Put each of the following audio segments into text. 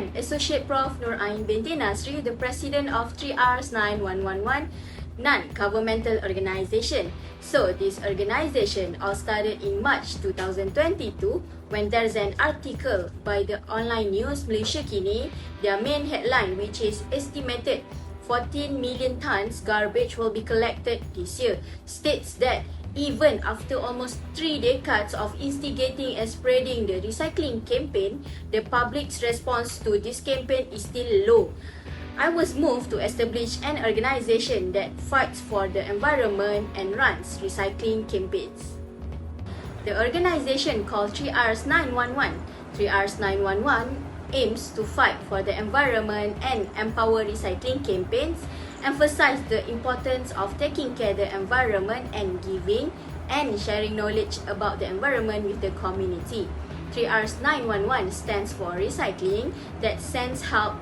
am Associate Prof. Nur Ain binti Nasri, the President of 3Rs 9111 non-governmental organisation. So this organisation all started in March 2022 when there's an article by the online news Malaysia Kini. Their main headline, which is estimated 14 million tons garbage will be collected this year, states that even after almost 3 decades of instigating and spreading the recycling campaign, the public's response to this campaign is still low. I was moved to establish an organisation that fights for the environment and runs recycling campaigns. The organisation called 3Rs 911. 3Rs 911 aims to fight for the environment and empower recycling campaigns, emphasize the importance of taking care of the environment and giving and sharing knowledge about the environment with the community. 3Rs 911 stands for recycling that sends help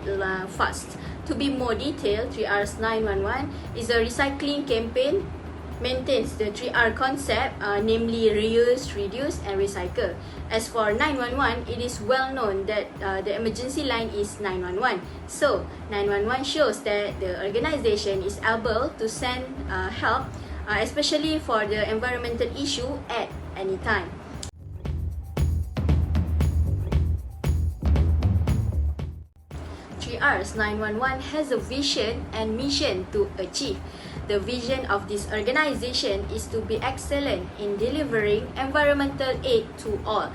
fast. To be more detailed, 3Rs 911 is a recycling campaign maintains the 3R concept, namely reuse, reduce and recycle. As for 911, it is well known that the emergency line is 911. So 911 shows that the organisation is able to send help, especially for the environmental issue at any time. Rs 911 has a vision and mission to achieve. The vision of this organisation is to be excellent in delivering environmental aid to all,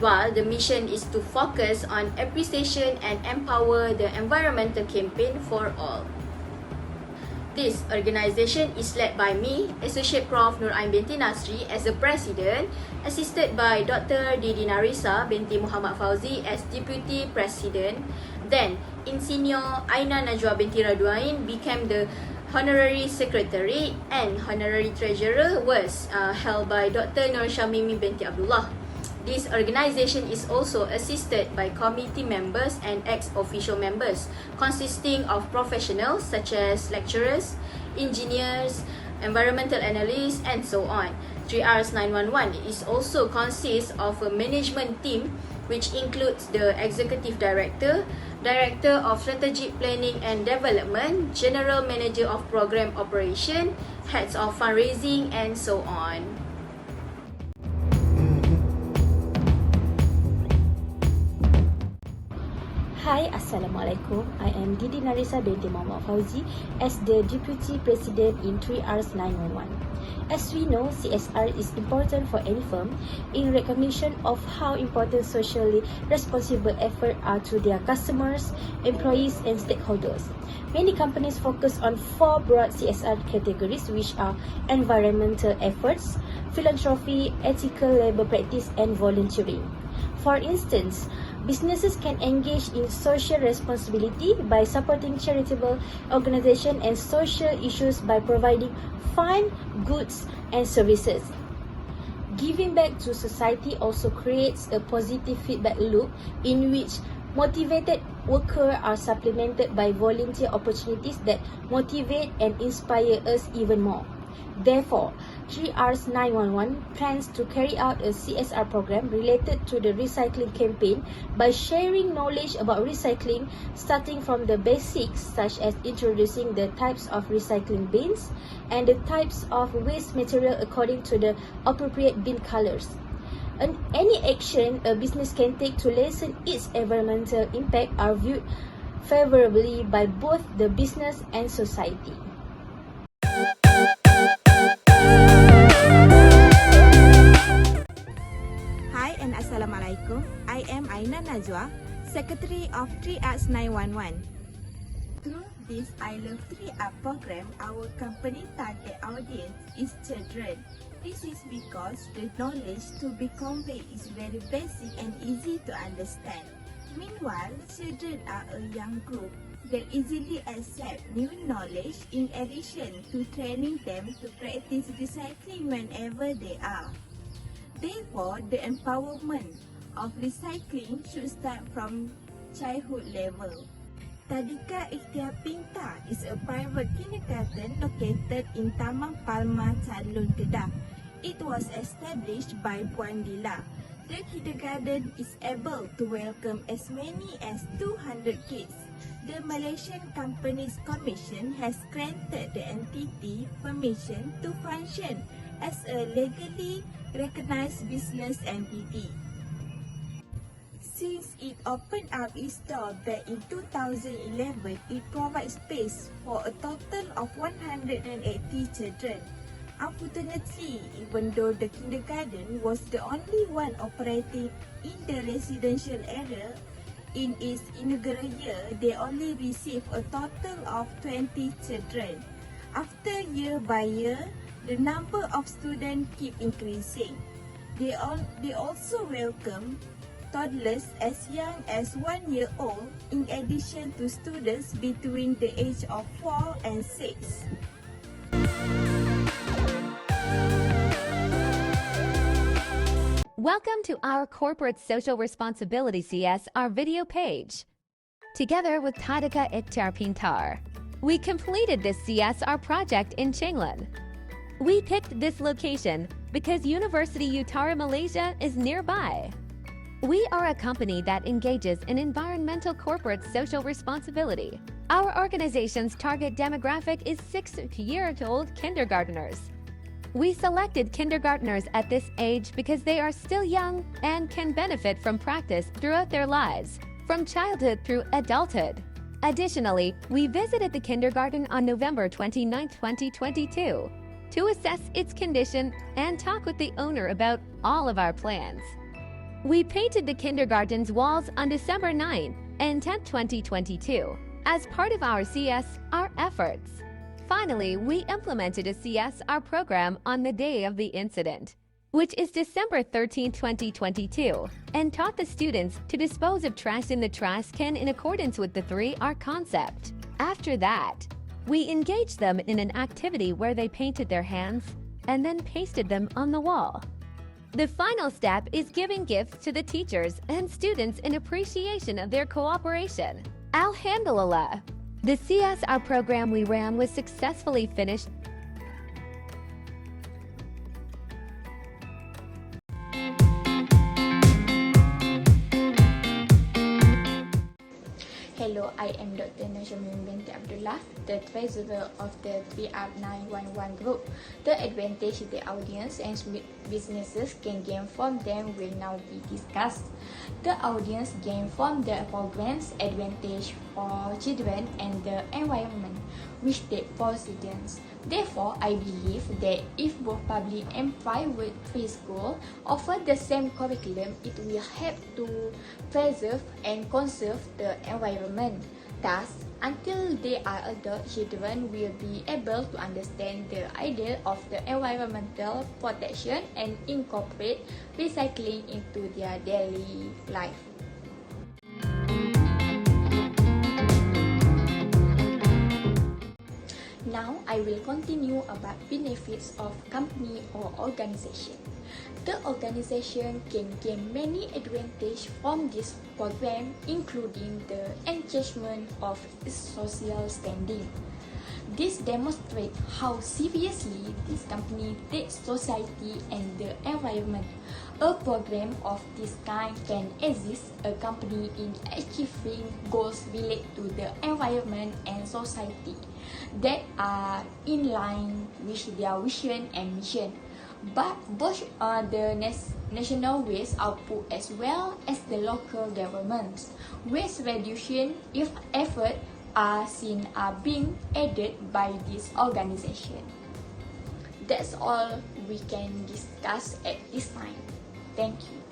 while the mission is to focus on appreciation and empower the environmental campaign for all. This organisation is led by me, Associate Prof. Nur Ain binti Nasri as the President, assisted by Dr. Didi Narisa binti Muhammad Fauzi as Deputy President. Then, Insinyur Aina Najwa binti Radwain became the Honorary Secretary, and Honorary Treasurer was held by Dr. Nur Shamimi binti Abdullah. This organisation is also assisted by committee members and ex-official members, consisting of professionals such as lecturers, engineers, environmental analysts, and so on. 3Rs 911 is also consists of a management team which includes the Executive Director, Director of Strategic Planning and Development, General Manager of Program Operation, Heads of Fundraising, and so on. Hi, Assalamualaikum. I am Didi Narisa binti Muhammad Fauzi as the Deputy President in 3Rs 911. As we know, CSR is important for any firm in recognition of how important socially responsible efforts are to their customers, employees and stakeholders. Many companies focus on 4 broad CSR categories, which are environmental efforts, philanthropy, ethical labor practice and volunteering. For instance, businesses can engage in social responsibility by supporting charitable organizations and social issues by providing fun, goods and services. Giving back to society also creates a positive feedback loop in which motivated workers are supplemented by volunteer opportunities that motivate and inspire us even more. Therefore, 3Rs 911 plans to carry out a CSR program related to the recycling campaign by sharing knowledge about recycling, starting from the basics such as introducing the types of recycling bins and the types of waste material according to the appropriate bin colors. And any action a business can take to lessen its environmental impact are viewed favorably by both the business and society. Assalamualaikum. I am Aina Najwa, Secretary of 3Rs 911. Through this I Love 3R program, our company target audience is children. This is because the knowledge to be conveyed is very basic and easy to understand. Meanwhile, children are a young group that easily accept new knowledge in addition to training them to practice recycling whenever they are. Therefore, the empowerment of recycling should start from childhood level. Tadika Ikhtiar Pintar is a private kindergarten located in Taman Palma, Chalun, Kedah. It was established by Puan Dila. The kindergarten is able to welcome as many as 200 kids. The Malaysian Companies Commission has granted the entity permission to function as a legally recognized business entity. Since it opened up its door back in 2011, it provides space for a total of 180 children. Unfortunately, even though the kindergarten was the only one operating in the residential area, in its inaugural year, they only received a total of 20 children. After year by year, the number of students keep increasing. They also welcome toddlers as young as 1 year old, in addition to students between the age of 4 and 6. Welcome to our Corporate Social Responsibility CSR video page. Together with Tadika Ikhtiar Pintar, we completed this CSR project in Chenglan. We picked this location because University Utara Malaysia is nearby. We are a company that engages in environmental corporate social responsibility. Our organization's target demographic is 6-year-old kindergarteners. We selected kindergarteners at this age because they are still young and can benefit from practice throughout their lives, from childhood through adulthood. Additionally, we visited the kindergarten on November 29, 2022, to assess its condition and talk with the owner about all of our plans. We painted the kindergarten's walls on December 9 and 10, 2022, as part of our CSR efforts. Finally, we implemented a CSR program on the day of the incident, which is December 13, 2022, and taught the students to dispose of trash in the trash can in accordance with the 3R concept. After that, we engaged them in an activity where they painted their hands and then pasted them on the wall. The final step is giving gifts to the teachers and students in appreciation of their cooperation. Alhamdulillah, the CSR program we ran was successfully finished. Hello, I am Dr. Najamine Binti Abdullah, the treasurer of the 3R911 group. The advantage the audience and businesses can gain from them will now be discussed. The audience gain from the program's advantage for children and the environment, which take precedence. Therefore, I believe that if both public and private preschool offer the same curriculum, it will help to preserve and conserve the environment. Thus, until they are adult, children will be able to understand the idea of the environmental protection and incorporate recycling into their daily life. Now, I will continue about benefits of company or organization. The organization can gain many advantages from this program, including the enhancement of its social standing. This demonstrates how seriously this company takes society and the environment. A program of this kind can assist a company in achieving goals related to the environment and society that are in line with their vision and mission. But both the national waste output as well as the local governments waste reduction efforts are seen are being aided by this organization. That's all we can discuss at this time. Thank you.